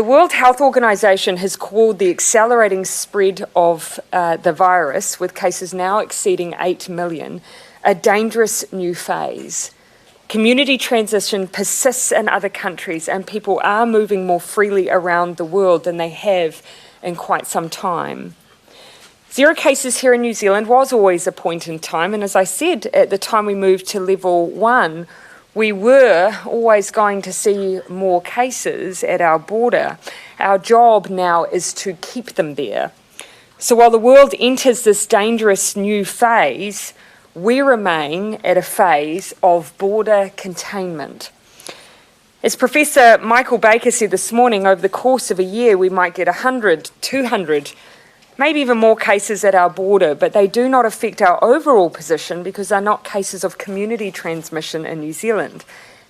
The World Health Organization has called the accelerating spread of the virus, with cases now exceeding 8 million, a dangerous new phase. Community transition persists in other countries, and people are moving more freely around the world than they have in quite some time. Zero cases here in New Zealand was always a point in time, and as I said, at the time we moved to level 1, we were always going to see more cases at our border. Our job now is to keep them there. So while the world enters this dangerous new phase, we remain at a phase of border containment. As Professor Michael Baker said this morning, over the course of a year we might get 100, 200, maybe even more cases at our border, but they do not affect our overall position because they're not cases of community transmission in New Zealand.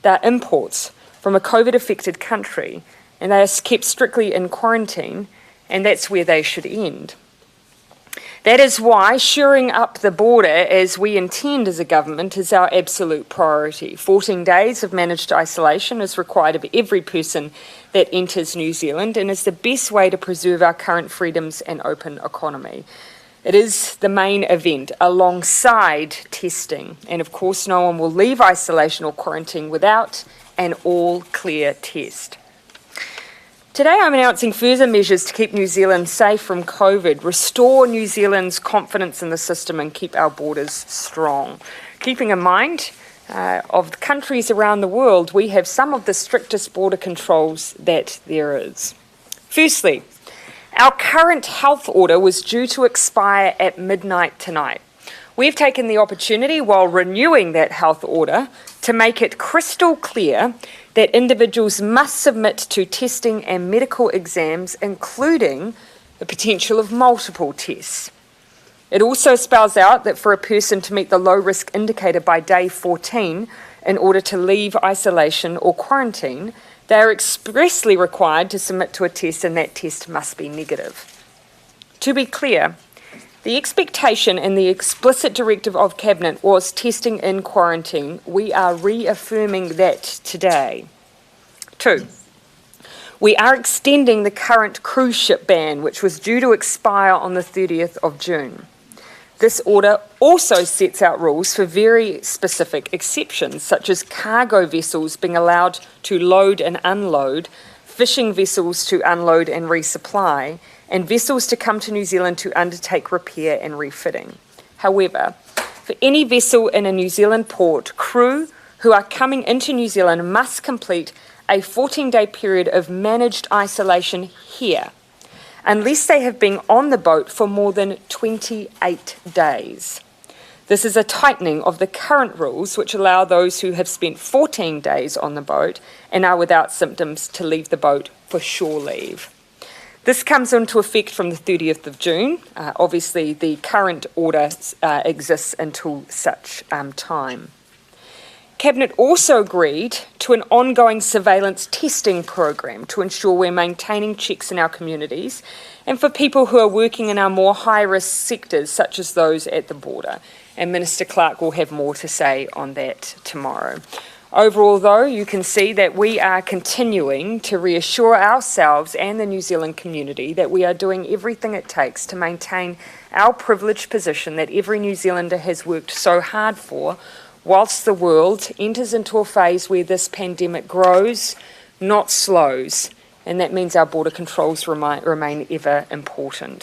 They're imports from a COVID-affected country, and they are kept strictly in quarantine, and that's where they should end. That is why shoring up the border, as we intend as a government, is our absolute priority. 14 days of managed isolation is required of every person that enters New Zealand and is the best way to preserve our current freedoms and open economy. It is the main event alongside testing, and of course no one will leave isolation or quarantine without an all-clear test. Today I'm announcing further measures to keep New Zealand safe from COVID, restore New Zealand's confidence in the system and keep our borders strong. Keeping in mind of the countries around the world, we have some of the strictest border controls that there is. Firstly, our current health order was due to expire at midnight tonight. We've taken the opportunity while renewing that health order to make it crystal clear that individuals must submit to testing and medical exams, including the potential of multiple tests. It also spells out that for a person to meet the low risk indicator by day 14 in order to leave isolation or quarantine, they are expressly required to submit to a test, and that test must be negative. To be clear, the expectation in the explicit directive of Cabinet was testing in quarantine. We are reaffirming that today. 2, we are extending the current cruise ship ban, which was due to expire on the 30th of June. This order also sets out rules for very specific exceptions, such as cargo vessels being allowed to load and unload, fishing vessels to unload and resupply, and vessels to come to New Zealand to undertake repair and refitting. However, for any vessel in a New Zealand port, crew who are coming into New Zealand must complete a 14-day period of managed isolation here, unless they have been on the boat for more than 28 days. This is a tightening of the current rules, which allow those who have spent 14 days on the boat and are without symptoms to leave the boat for shore leave. This comes into effect from the 30th of June. Obviously, the current order exists until such time. Cabinet also agreed to an ongoing surveillance testing program to ensure we're maintaining checks in our communities and for people who are working in our more high-risk sectors, such as those at the border. And Minister Clark will have more to say on that tomorrow. Overall, though, you can see that we are continuing to reassure ourselves and the New Zealand community that we are doing everything it takes to maintain our privileged position that every New Zealander has worked so hard for, whilst the world enters into a phase where this pandemic grows, not slows, and that means our border controls remain ever important.